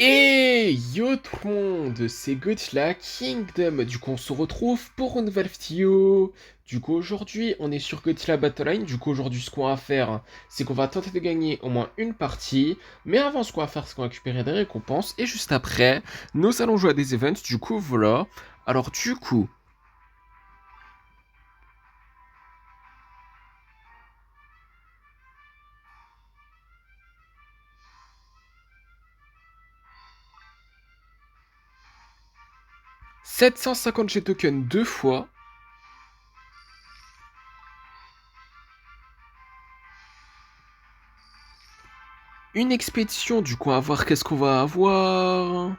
Et yo tout le monde, c'est Godzilla Kingdom. Du coup, on se retrouve pour une nouvelle vidéo. Du coup, aujourd'hui, on est sur Godzilla Battleline. Du coup, aujourd'hui, ce qu'on va faire, c'est qu'on va tenter de gagner au moins une partie. Mais avant, ce qu'on va faire, c'est qu'on va récupérer des récompenses. Et juste après, nous allons jouer à des events. Du coup, voilà. Alors, du coup, 750 G tokens deux fois. Une expédition, du coup, à voir qu'est-ce qu'on va avoir.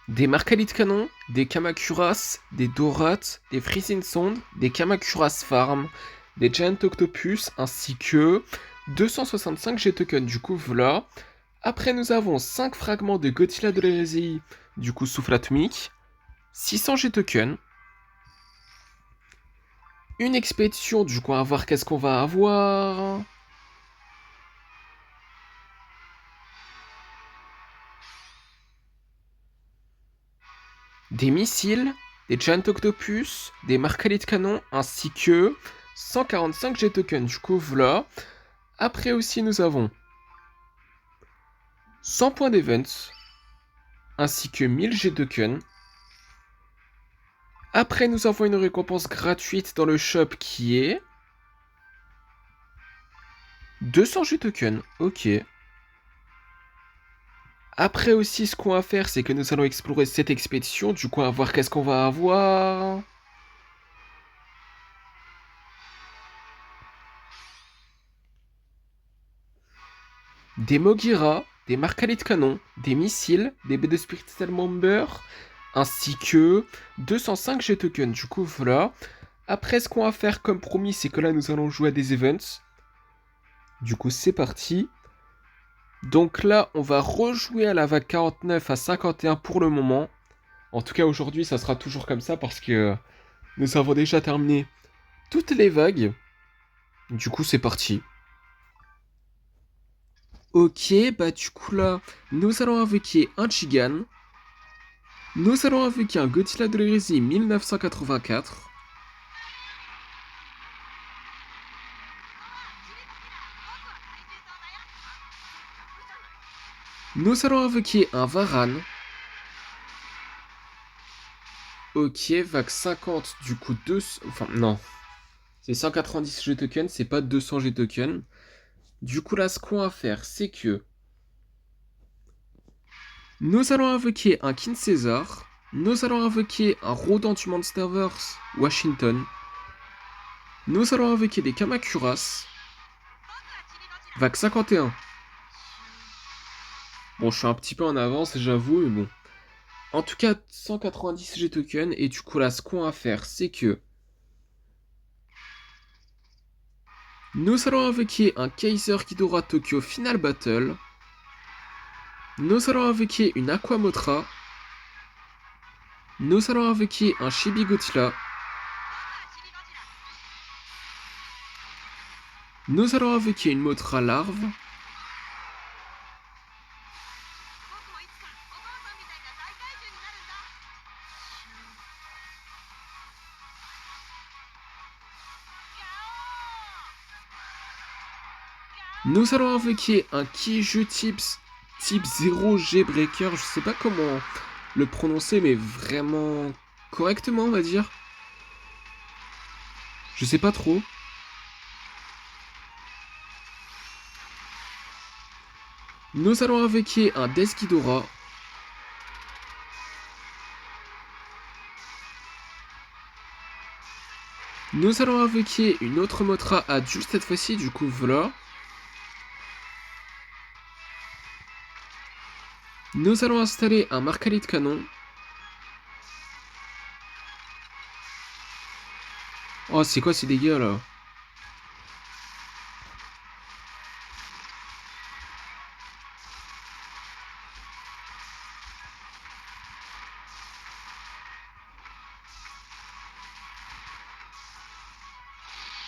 Des Marcalis de canon, des Kamacuras, des Dorats, des Freezing Sound, des Kamacuras Farm, des Giant Octopus, ainsi que 265 G-Tokens, du coup voilà. Après nous avons 5 fragments de Godzilla de l'hérésie, du coup souffle atomique, 600 G-Tokens, une expédition, du coup à voir qu'est-ce qu'on va avoir. Des missiles, des Giant Octopus, des Marcalis de canon, ainsi que 145 G-Tokens, du coup voilà. Après aussi nous avons 100 points d'events, ainsi que 1000 G-tokens. Après, nous avons une récompense gratuite dans le shop qui est 200 G-tokens. Ok. Après aussi, ce qu'on va faire, c'est que nous allons explorer cette expédition. Du coup, à voir qu'est-ce qu'on va avoir. Des Mogira, des Marcalis de canon, des missiles, des baies de Spiritual Member, ainsi que 205 G-tokens. Du coup, voilà. Après, ce qu'on va faire comme promis, c'est que là, nous allons jouer à des events. Du coup, c'est parti. Donc là, on va rejouer à la vague 49 à 51 pour le moment. En tout cas, aujourd'hui, ça sera toujours comme ça parce que nous avons déjà terminé toutes les vagues. Du coup, c'est parti. Ok, bah du coup là, nous allons invoquer un Chigan. Nous allons invoquer un Godzilla de l'hérésie 1984. Nous allons invoquer un Varan. Ok, vague 50, du coup 2... Enfin, non. C'est 190 G tokens, c'est pas 200 G tokens. Du coup là, ce qu'on va faire, c'est que nous allons invoquer un King Caesar. Nous allons invoquer un Rodent du Monsterverse Washington. Nous allons invoquer des Kamacuras. Vague 51. Bon, je suis un petit peu en avance, j'avoue, mais bon. En tout cas, 190 G tokens. Et du coup, là, ce qu'on va faire, c'est que nous allons invoquer un Kaiser Ghidorah Tokyo Final Battle. Nous allons invoquer une Aquamotra. Nous allons invoquer un Chibi Godzilla. Nous allons invoquer une Mothra Larve. Nous allons invoquer un Kiju type 0G Breaker. Je sais pas comment le prononcer, mais vraiment correctement, on va dire. Je sais pas trop. Nous allons invoquer un Death Ghidorah. Nous allons invoquer une autre Mothra adulte cette fois-ci, du coup voilà. Nous allons installer un Marcalis de canon. Oh, c'est quoi ces dégâts là?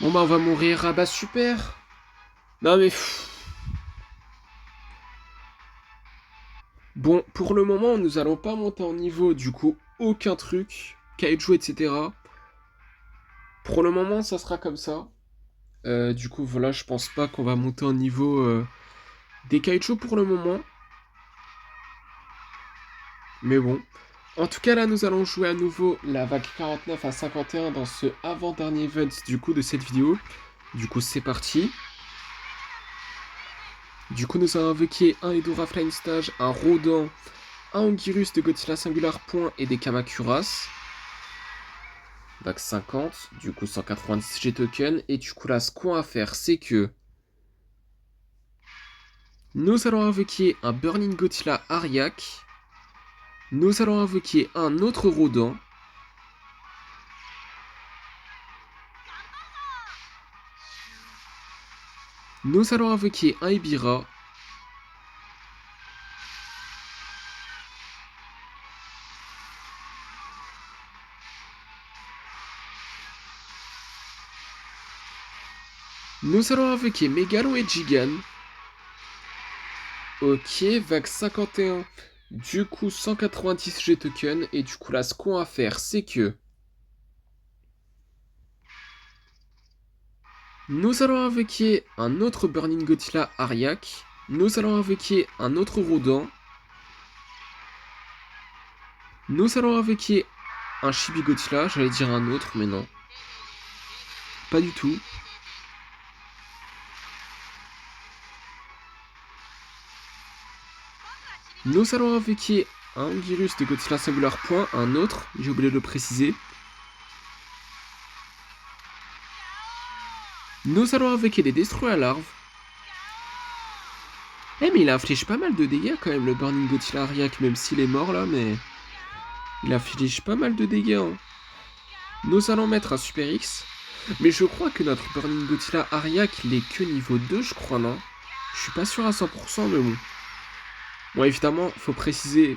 Bon bah on va mourir. Ah bah super. Non mais... Bon, pour le moment, nous allons pas monter en niveau, du coup, aucun truc, kaiju, etc. Pour le moment, ça sera comme ça. Du coup, voilà, je pense pas qu'on va monter en niveau des kaiju pour le moment. Mais bon. En tout cas, là, nous allons jouer à nouveau la vague 49 à 51 dans ce avant-dernier event, du coup, de cette vidéo. Du coup, c'est parti. Du coup, nous allons invoquer un Hedorah Flying Stage, un Rodan, un Anguirus de Godzilla Singular Point et des Kamacuras. Vague 50, du coup 190 G-Token. Et du coup là, ce qu'on va faire, c'est que nous allons invoquer un Burning Godzilla Ariak. Nous allons invoquer un autre Rodan. Nous allons invoquer un Ebirah. Nous allons invoquer Megalon et Gigan. Ok, vague 51. Du coup 190 G-Token. Et du coup là, ce qu'on va faire, c'est que nous allons invoquer un autre Burning Godzilla Ariak. Nous allons invoquer un autre Rodan. Nous allons invoquer un Chibi Godzilla, j'allais dire un autre, mais non. Pas du tout. Nous allons invoquer un virus de Godzilla Singular Point, un autre, j'ai oublié de le préciser. Nous allons invoquer des Destroy à larves. Eh mais il inflige pas mal de dégâts quand même le Burning Godzilla Ariak, même s'il est mort là, mais... Il inflige pas mal de dégâts. Hein. Nous allons mettre un Super X. Mais je crois que notre Burning Godzilla Ariak, il est que niveau 2, je crois, non? Je suis pas sûr à 100%, mais bon. Bon, évidemment, faut préciser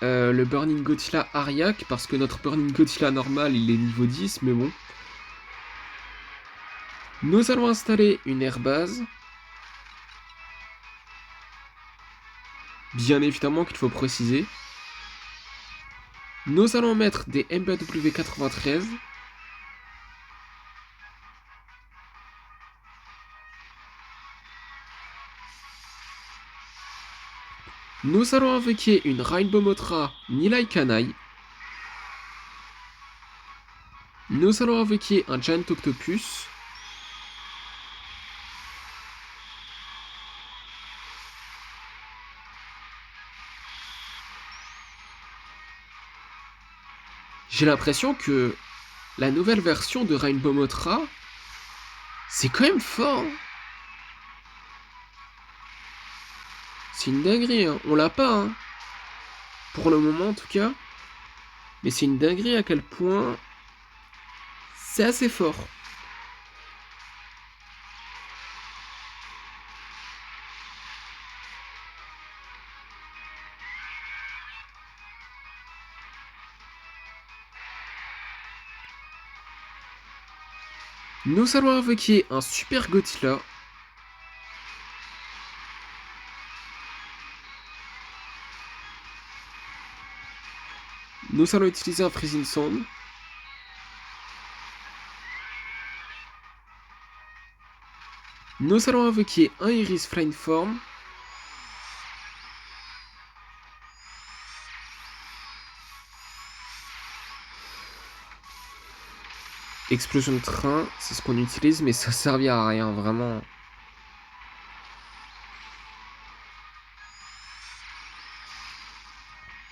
le Burning Godzilla Ariak, parce que notre Burning Godzilla normal, il est niveau 10, mais bon. Nous allons installer une airbase. Bien évidemment qu'il faut préciser. Nous allons mettre des MBW93. Nous allons invoquer une Rainbow Mothra Nilai Kanai. Nous allons invoquer un Giant Octopus. J'ai l'impression que la nouvelle version de Rainbow Mothra, c'est quand même fort. Hein. C'est une dinguerie, hein. On l'a pas, hein. Pour le moment en tout cas. Mais c'est une dinguerie à quel point c'est assez fort. Nous allons invoquer un Super Godzilla. Nous allons utiliser un Freezing Sound. Nous allons invoquer un Iris Flying Form. Explosion de train, c'est ce qu'on utilise, mais ça servira à rien, vraiment.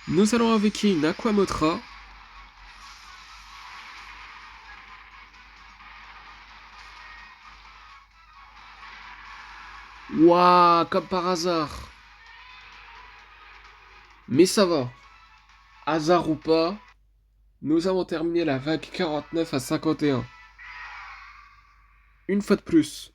Nous allons invoquer une Aquamotra. Waouh, comme par hasard. Mais ça va. Hasard ou pas, nous avons terminé la vague 49 à 51. Une fois de plus.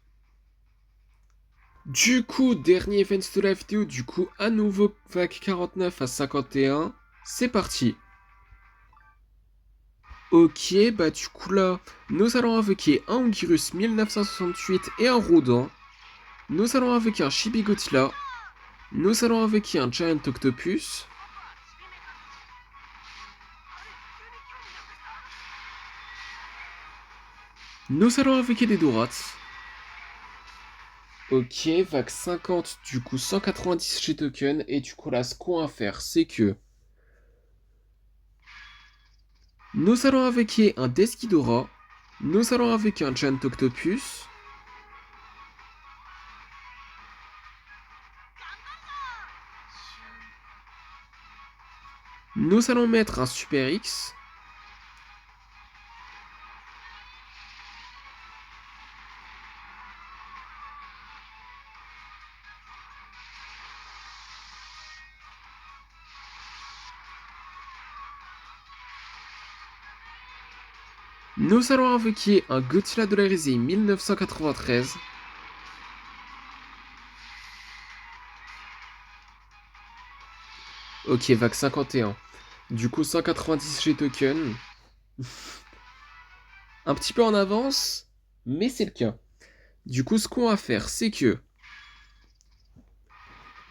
Du coup, dernier event de la vidéo, du coup, à nouveau vague 49 à 51. C'est parti. Ok, bah du coup là, nous allons invoquer un Ongirus 1968 et un Rodin. Nous allons invoquer un Shibigotila. Nous allons invoquer un Giant Octopus. Nous allons invoquer des Dorats. Ok, vague 50, du coup 190 G-Token. Et du coup là, ce qu'on va faire, c'est que nous allons invoquer un Deskidora. Nous allons invoquer un Giant Octopus. Nous allons mettre un Super X. Nous allons invoquer un Godzilla de l'hérésie 1993. Ok, vague 51. Du coup, 190 G-Token. Un petit peu en avance, mais c'est le cas. Du coup, ce qu'on va faire, c'est que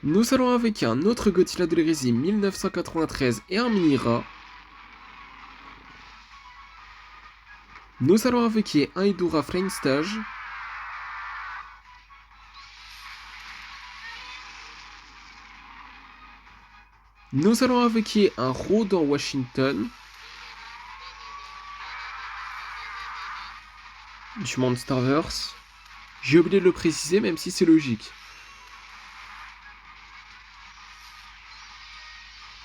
nous allons invoquer un autre Godzilla de l'hérésie 1993 et un Mini-Rat. Nous allons invoquer un Hydora Flame Stage. Nous allons invoquer un Rodan Washington. Du Monsterverse. J'ai oublié de le préciser, même si c'est logique.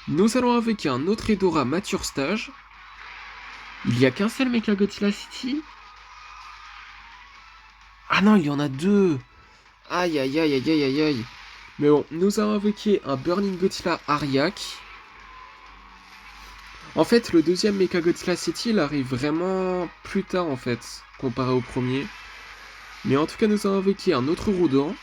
Nous allons invoquer un autre Hydora Mature Stage. Il n'y a qu'un seul Mecha Godzilla City. Ah non, il y en a deux. Aïe aïe aïe aïe aïe aïe aïe. Mais bon, nous avons invoqué un Burning Godzilla Ariak. En fait, le deuxième Mecha Godzilla City, il arrive vraiment plus tard en fait, comparé au premier. Mais en tout cas, nous avons invoqué un autre Rodin.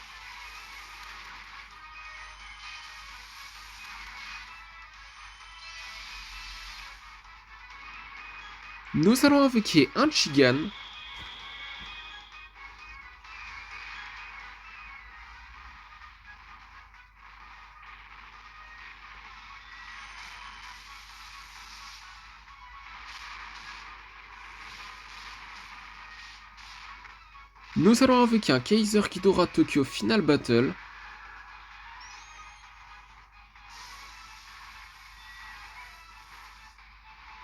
Nous allons invoquer un Chigan. Nous allons invoquer un Kaiser Ghidorah Tokyo Final Battle.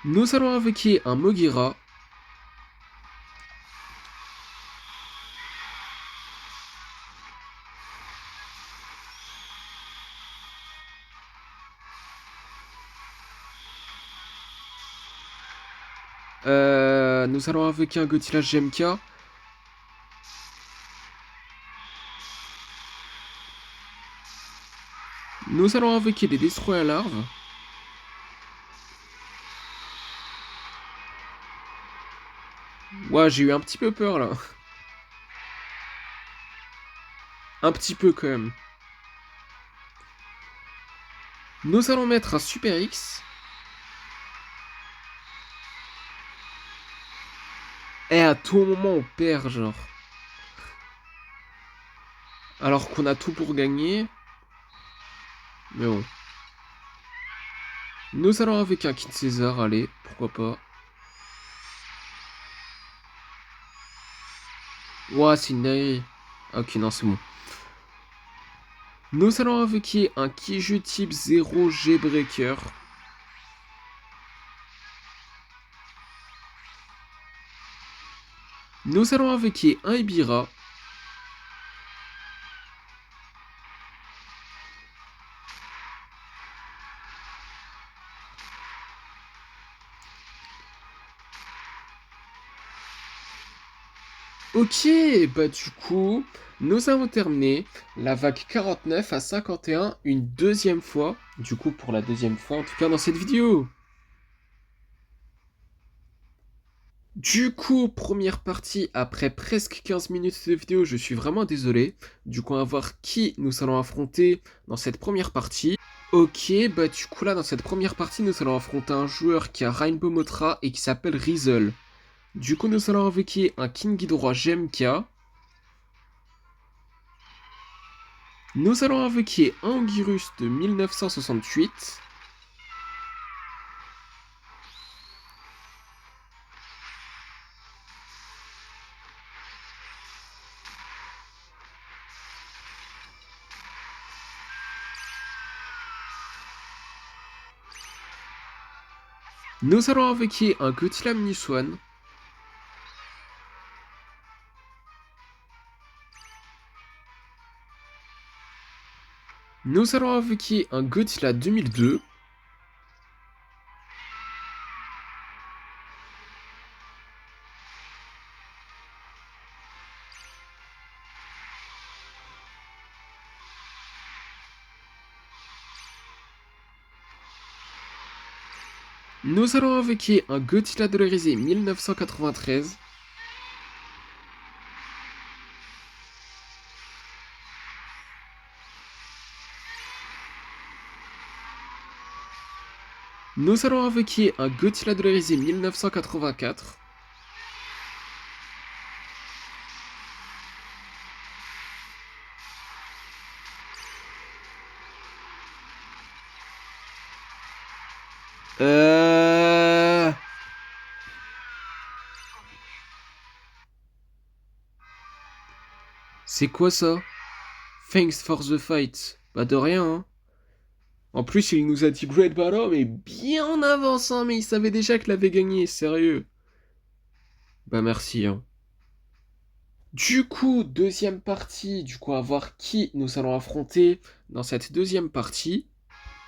Nous allons invoquer un Mogira. Nous allons invoquer un Godzilla GMK. Nous allons invoquer des Destroy à larves. Ouah, j'ai eu un petit peu peur là. Un petit peu quand même. Nous allons mettre un Super X. Et à tout moment on perd genre. Alors qu'on a tout pour gagner. Mais bon. Nous allons avec un Kid César, allez, pourquoi pas. Ouah, c'est une dinguerie. Ok, non, c'est bon. Nous allons invoquer un Kiju type 0 G-Breaker. Nous allons invoquer un Ibira. Ok, bah du coup, nous avons terminé la vague 49 à 51 une deuxième fois. Du coup, pour la deuxième fois, en tout cas dans cette vidéo. Du coup, première partie, après presque 15 minutes de vidéo, je suis vraiment désolé. Du coup, on va voir qui nous allons affronter dans cette première partie. Ok, bah du coup là dans cette première partie nous allons affronter un joueur qui a Rainbow Motra et qui s'appelle Rizzle. Du coup nous allons invoquer un King Ghidorah GMK. Nous allons invoquer un Anguirus de 1968. Nous allons invoquer un Gothila Minuswan. Nous allons invoquer un Godzilla 2002. Nous allons invoquer un Godzilla dolarisé 1993. Nous allons invoquer un Godzilla dolarisé 1984. Euh... C'est quoi ça? Thanks for the fight. Bah de rien, hein. En plus, il nous a dit Great Battle, mais bien en avance, hein, mais il savait déjà qu'il avait gagné, sérieux. Bah merci, hein. Du coup, deuxième partie, du coup, à voir qui nous allons affronter dans cette deuxième partie.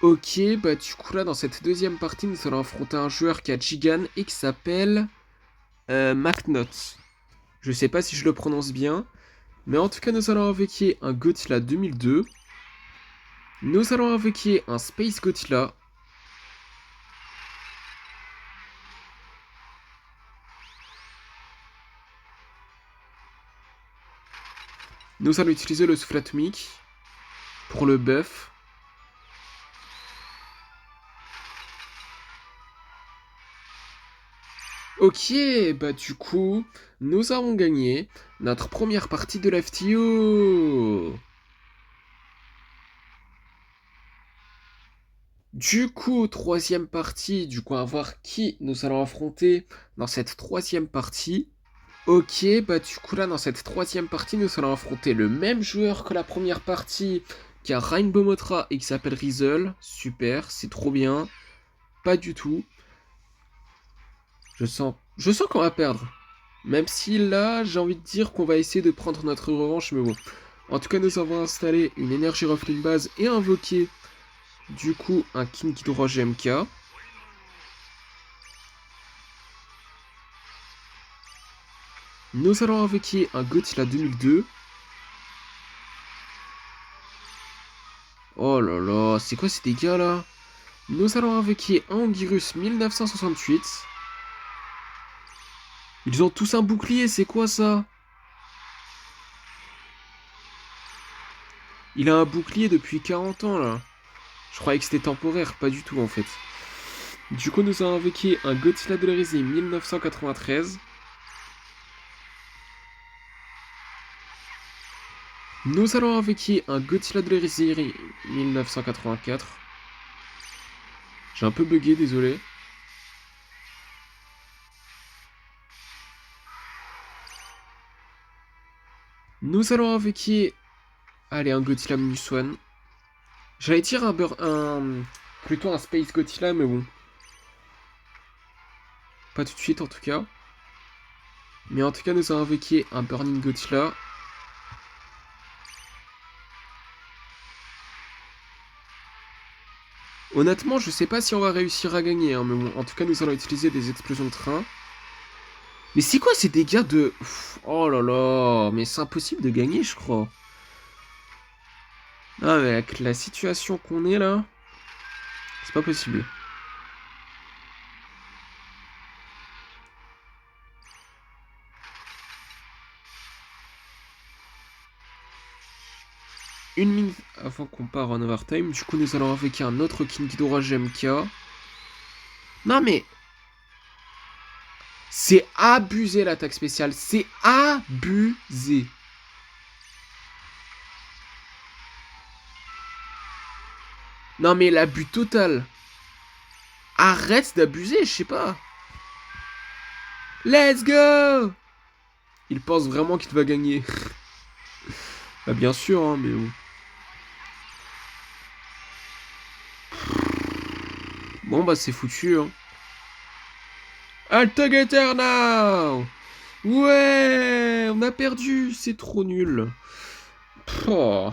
Ok, bah du coup là, dans cette deuxième partie, nous allons affronter un joueur qui a Gigan et qui s'appelle McNutt. Je sais pas si je le prononce bien, mais en tout cas, nous allons invoquer un Godzilla 2002. Nous allons invoquer un Space Godzilla. Nous allons utiliser le souffle atomique pour le buff. Ok, bah du coup, nous avons gagné notre première partie de l'FTO. Du coup, troisième partie, du coup, à voir qui nous allons affronter dans cette troisième partie. Ok, bah du coup là, dans cette troisième partie, nous allons affronter le même joueur que la première partie, qui a Rainbow Motra et qui s'appelle Rizzle. Super, c'est trop bien. Pas du tout. Je sens qu'on va perdre. Même si là, j'ai envie de dire qu'on va essayer de prendre notre revanche, mais bon. En tout cas, nous avons installé une énergie Ruffling base et invoqué du coup un King Ghidorah GMK. Nous allons invoquer un Godzilla 2002. Oh là là, c'est quoi ces dégâts là? Nous allons invoquer un Anguirus 1968. Ils ont tous un bouclier, c'est quoi ça? Il a un bouclier depuis 40 ans là. Je croyais que c'était temporaire, pas du tout en fait. Du coup, nous avons invoqué un Godzilla dolarisé 1993. Nous allons invoquer un Godzilla dolarisé 1984. J'ai un peu bugué, désolé. Nous allons invoquer... Allez, un Godzilla Minus One. J'allais dire plutôt un Space Godzilla, mais bon. Pas tout de suite en tout cas. Mais en tout cas, nous allons invoquer un Burning Godzilla. Honnêtement, je sais pas si on va réussir à gagner, hein, mais bon, en tout cas, nous allons utiliser des explosions de train. Mais c'est quoi ces dégâts de... Oh là là, mais c'est impossible de gagner, je crois. Ah, mais avec la situation qu'on est là, c'est pas possible. une minute avant qu'on part en overtime. Du coup, nous allons avec un autre King Ghidorah GMK. Non mais... C'est abusé l'attaque spéciale. C'est abusé. Non mais l'abus total. Arrête d'abuser, je sais pas. Let's go! Il pense vraiment qu'il va gagner. Bah bien sûr, hein, mais bon. Bon bah c'est foutu, hein. Altogether now! Ouais! On a perdu! C'est trop nul. Oh.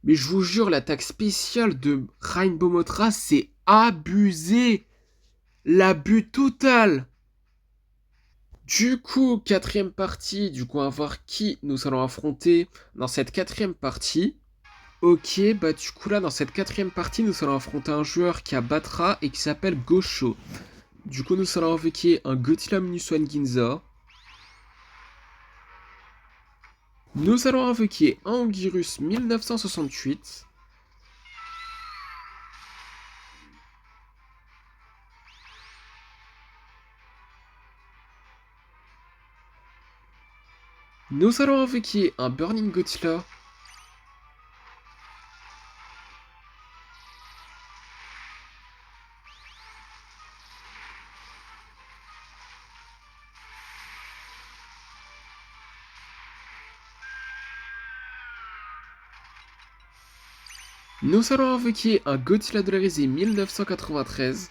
Mais je vous jure, l'attaque spéciale de Rainbow Mothra, c'est abusé! L'abus total! Du coup, quatrième partie, on va voir qui nous allons affronter dans cette quatrième partie. Ok, bah du coup là, dans cette quatrième partie, nous allons affronter un joueur qui a Batra et qui s'appelle Gosho. Du coup, nous allons invoquer un Godzilla Minuswan Ginza. Nous allons invoquer un Anguirus 1968. Nous allons invoquer un Burning Godzilla. Nous allons invoquer un Godzilla de la risée 1993.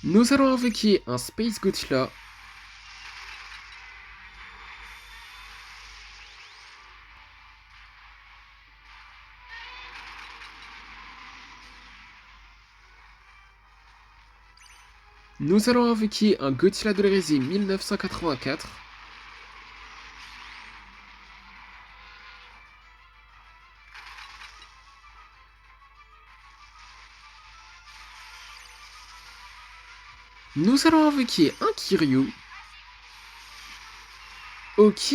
Nous allons invoquer un Space Godzilla. Nous allons invoquer un Godzilla de la risée 1984. Nous allons invoquer un Kiryu. Ok,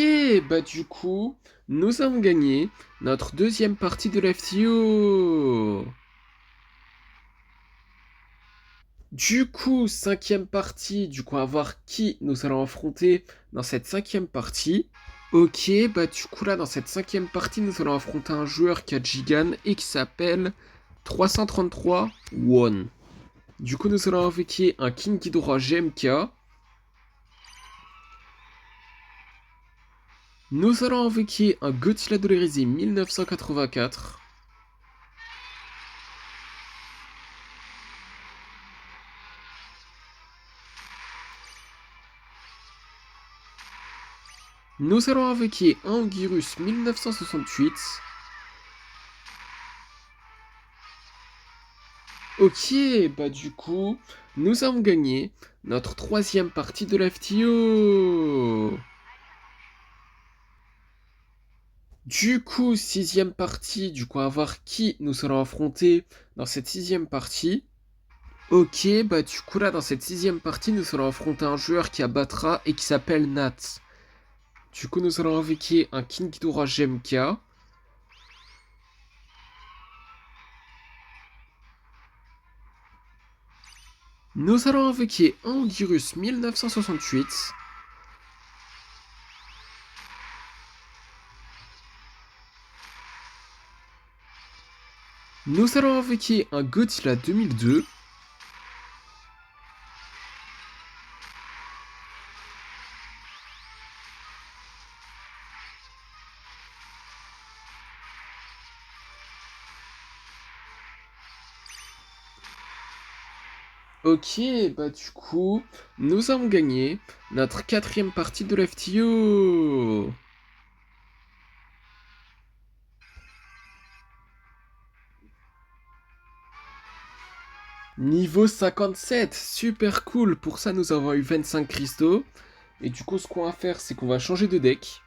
bah du coup, nous avons gagné notre deuxième partie de l'FTO. Du coup, cinquième partie, on va voir qui nous allons affronter dans cette cinquième partie. Ok, bah du coup là, dans cette cinquième partie, nous allons affronter un joueur qui a Gigan et qui s'appelle 333 Won. Du coup, nous allons invoquer un King Ghidorah GMK. Nous allons invoquer un Godzilla de l'hérésie 1984. Nous allons invoquer un Anguirus 1968. Ok, bah du coup, nous avons gagné notre troisième partie de l'FTO. Du coup, sixième partie, on va voir qui nous allons affronter dans cette sixième partie. Ok, bah du coup là, dans cette sixième partie, nous allons affronter un joueur qui a Batra et qui s'appelle Nat. Du coup, nous allons invoquer un King Ghidorah GMK. Nous allons invoquer un Anguirus 1968. Nous allons invoquer un Godzilla 2002. Ok, bah du coup, nous avons gagné notre quatrième partie de l'FTO. Niveau 57, super cool. Pour ça, nous avons eu 25 cristaux. Et du coup, ce qu'on va faire, c'est qu'on va changer de deck.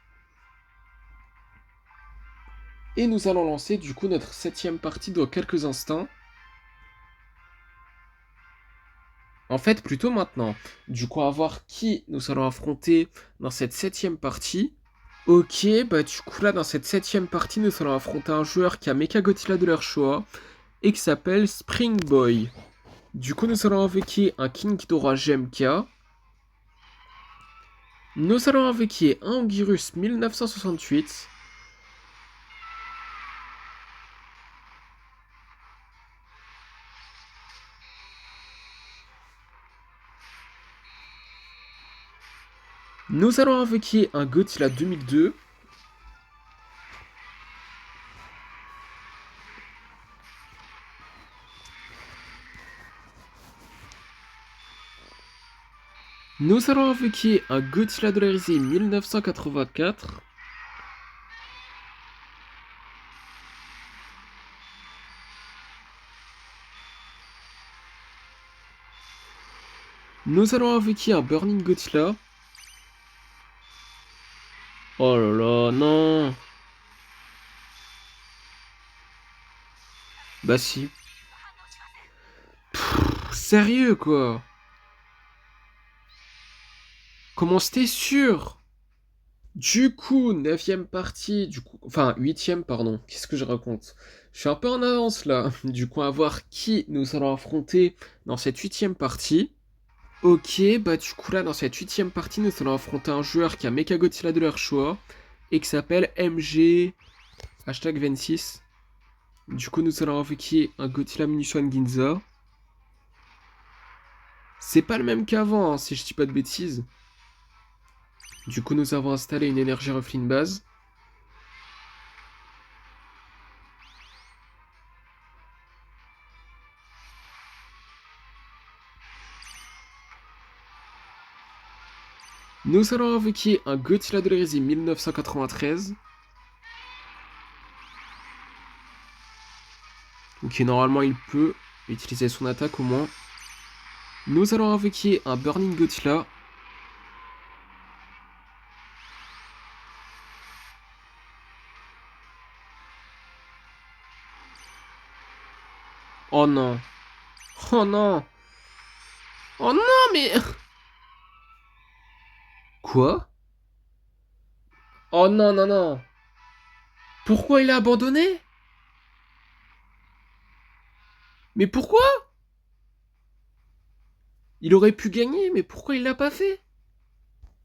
Et nous allons lancer du coup notre 7ème partie dans quelques instants. En fait, plutôt maintenant. Du coup, à voir qui nous allons affronter dans cette 7ème partie. Ok, bah du coup là, dans cette 7ème partie, nous allons affronter un joueur qui a Mechagodzilla de leur choix et qui s'appelle Spring Boy. Du coup, nous allons invoquer un King Ghidorah GMK. Nous allons invoquer un Anguirus 1968. Nous allons invoquer un Godzilla 2002. Nous allons invoquer un Godzilla de la risée 1984. Nous allons invoquer un Burning Godzilla. Oh là là, non. Bah si. Sérieux quoi. Comment c'était sûr? Du coup, 9ème partie, du coup, enfin 8ème, pardon, qu'est-ce que je raconte? Je suis un peu en avance là, du coup, à voir qui nous allons affronter dans cette 8ème partie. Ok, bah du coup là, dans cette 8ème partie, nous allons affronter un joueur qui a Mechagodzilla de leur choix et qui s'appelle MG hashtag 26. Du coup, nous allons invoquer un Godzilla Minuswan Ginza. C'est pas le même qu'avant, hein, si je dis pas de bêtises. Du coup, nous avons installé une énergie Ruffling base. Nous allons invoquer un Godzilla de l'hérésie 1993. Ok, normalement il peut utiliser son attaque au moins. Nous allons invoquer un Burning Godzilla. Oh non. Oh non. Oh non, mais... Quoi? Oh non, non, non. Pourquoi il a abandonné? Mais pourquoi? Il aurait pu gagner, mais pourquoi il l'a pas fait?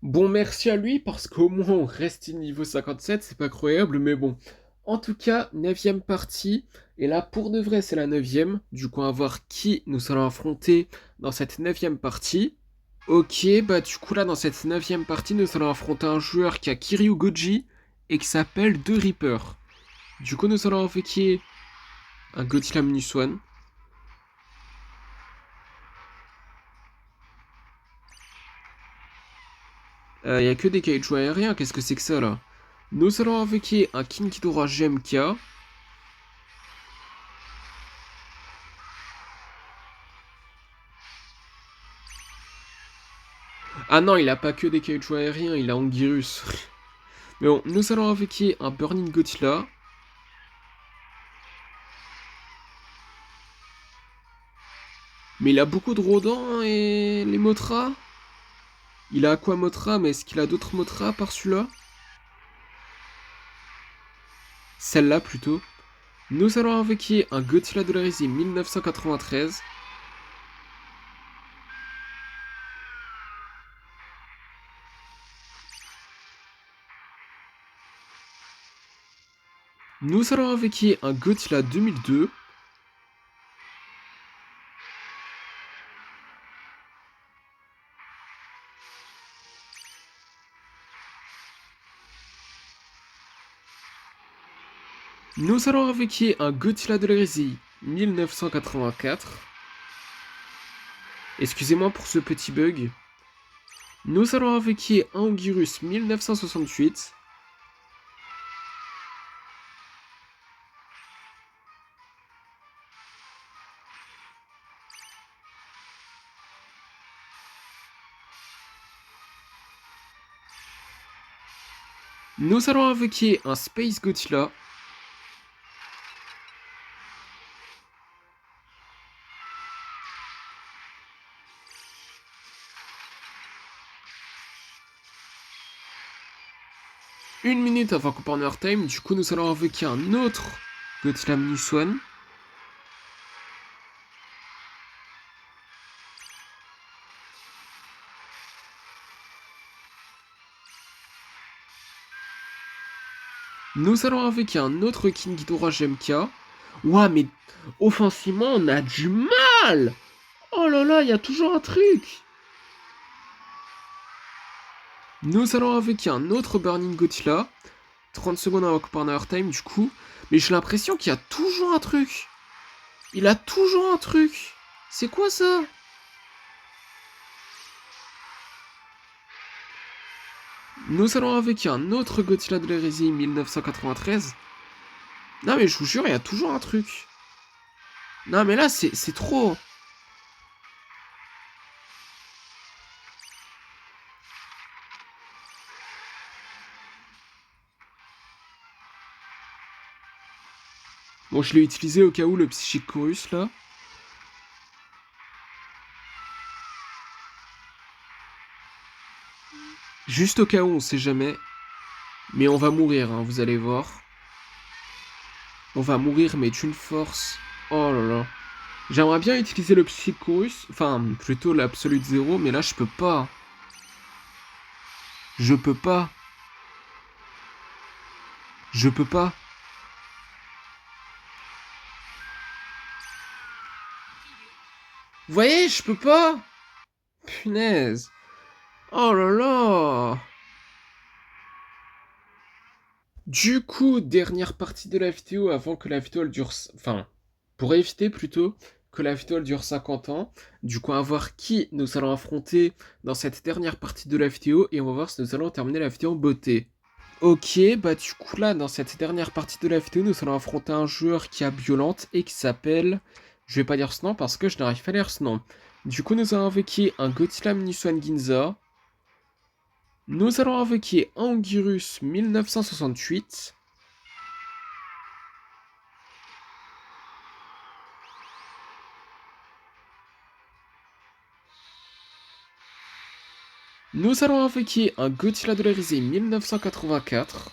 Bon, merci à lui, parce qu'au moins on reste niveau 57, c'est pas croyable, mais bon. En tout cas, 9ème partie, et là pour de vrai c'est la 9ème, du coup on va voir qui nous allons affronter dans cette 9ème partie. Ok, bah du coup là dans cette 9ème partie, nous allons affronter un joueur qui a Kiryu Goji et qui s'appelle The Reaper. Du coup nous allons invoquer un Godzilla Minus One. Y a que des kaiju aériens, qu'est-ce que c'est que ça là? Nous allons invoquer un King Ghidorah GMK. Ah non, il a pas que des kaiju aériens, il a Anguirus. Mais bon, nous allons invoquer un Burning Godzilla. Mais il a beaucoup de Rodents et les Mothra. Il a Aqua Mothra, mais est-ce qu'il a d'autres Mothra par celui-là? Celle-là plutôt. Nous allons invoquer un Godzilla de l'hérésie 1993. Nous allons invoquer un Godzilla 2002. Nous allons invoquer un Godzilla de l'hérésie 1984. Excusez-moi pour ce petit bug. Nous allons invoquer un Anguirus 1968. Nous allons invoquer un Space Godzilla. 1 minute avant Corner Time. Du coup, nous allons invoquer un autre Godzilla Minus One. Nous allons invoquer un autre King Ghidorah GMK. Ouah, mais offensivement, on a du mal. Oh là là, il y a toujours un truc. Nous allons invoquer un autre Burning Godzilla. 30 secondes avant Corner Time, du coup. Mais j'ai l'impression qu'il y a toujours un truc. Il a toujours un truc. C'est quoi ça? Nous allons invoquer un autre Godzilla de l'hérésie 1993. Non mais je vous jure, il y a toujours un truc. Non mais là, c'est trop. Bon, je l'ai utilisé au cas où, le Psychic Chorus, là. Juste au cas où, on sait jamais. Mais on va mourir, hein, vous allez voir. On va mourir, mais d'une force. Oh là là. J'aimerais bien utiliser le Psychic Chorus. Enfin, plutôt l'Absolute Zero, mais là, je peux pas. Je peux pas. Je peux pas. Vous voyez, je peux pas. Punaise. Oh là là. Du coup, dernière partie de la vidéo avant que la vidéo elle dure... Enfin, pour éviter plutôt que la vidéo elle dure 50 ans. Du coup, on va voir qui nous allons affronter dans cette dernière partie de la vidéo. Et on va voir si nous allons terminer la vidéo en beauté. Ok, bah du coup là, dans cette dernière partie de la vidéo, nous allons affronter un joueur qui a Violente et qui s'appelle... Je vais pas dire ce nom parce que je n'arrive pas à lire ce nom. Du coup, nous allons invoquer un Godzilla Minus One Ginza. Nous allons invoquer Anguirus 1968. Nous allons invoquer un Godzilla de l'hérésie 1984.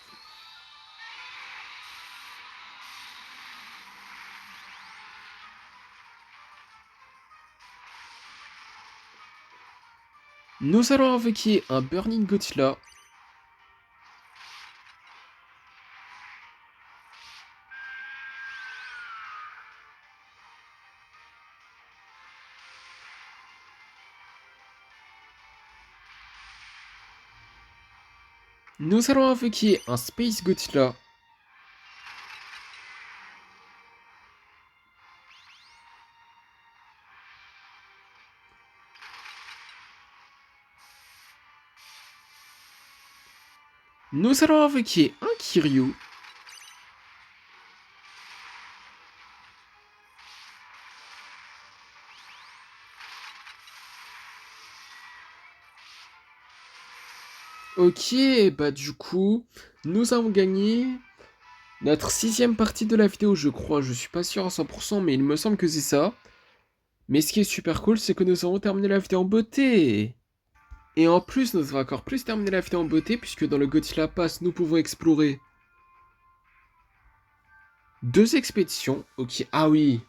Nous allons invoquer un Burning Godzilla. Nous allons invoquer un Space Godzilla. Nous allons invoquer un Kiryu. Ok, bah du coup, nous avons gagné notre 6ème partie de la vidéo, je crois. Je suis pas sûr à 100%, mais il me semble que c'est ça. Mais ce qui est super cool, c'est que nous avons terminé la vidéo en beauté. Et en plus, nous avons encore plus terminé la vidéo en beauté, puisque dans le Godzilla Pass, nous pouvons explorer 2 expéditions. Ok, ah oui.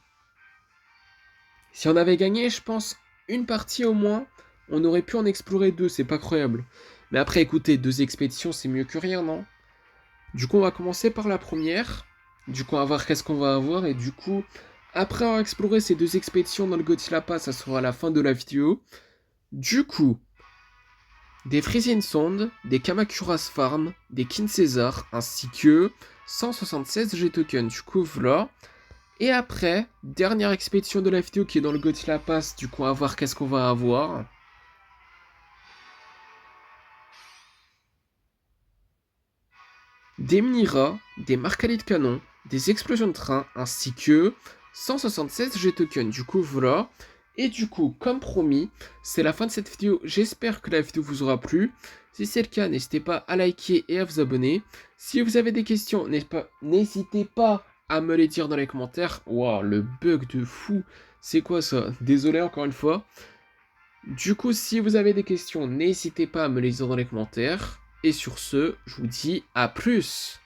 Si on avait gagné, je pense, une partie au moins, on aurait pu en explorer 2, c'est pas croyable. Mais après, écoutez, 2 expéditions, c'est mieux que rien, non? Du coup, on va commencer par la première. Du coup, on va voir qu'est-ce qu'on va avoir. Et du coup, après avoir exploré ces 2 expéditions dans le Godzilla Pass, ça sera la fin de la vidéo. Du coup, des Frisian Sound, des Kamakuras Farm, des Kin César, ainsi que 176 G-Tokens. Du coup, voilà. Et après, dernière expédition de la vidéo qui est dans le Godzilla Pass. Du coup, on va voir qu'est-ce qu'on va avoir. Des mini-rats, des marcalets de canon, des explosions de train, ainsi que 176 G-Tokens. Du coup, voilà. Et du coup, comme promis, c'est la fin de cette vidéo. J'espère que la vidéo vous aura plu. Si c'est le cas, n'hésitez pas à liker et à vous abonner. Si vous avez des questions, n'hésitez pas à me les dire dans les commentaires. Waouh, le bug de fou. C'est quoi ça? Désolé encore une fois. Du coup, si vous avez des questions, n'hésitez pas à me les dire dans les commentaires. Et sur ce, je vous dis à plus.